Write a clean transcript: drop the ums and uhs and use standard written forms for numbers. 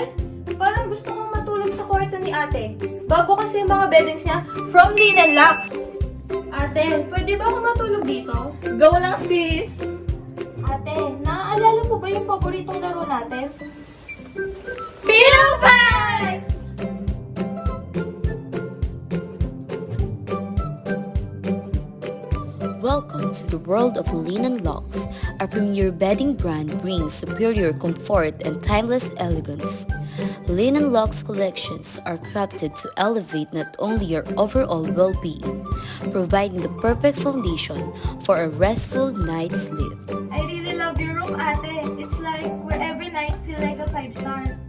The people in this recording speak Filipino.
Ay, parang gusto kong matulog sa kwarto ni ate. Bago kasi yung mga beddings niya from Linen Lux. Ate, pwede ba ako matulog dito? Go lang, sis! Ate, naaalala mo ba yung paboritong laro natin? Pillow fight! Welcome to the world of Linen Lux. Our premier bedding brand brings superior comfort and timeless elegance. Linen Lux collections are crafted to elevate not only your overall well-being, providing the perfect foundation for a restful night's sleep. I really love your room, ate. It's like where every night feel like a 5-star.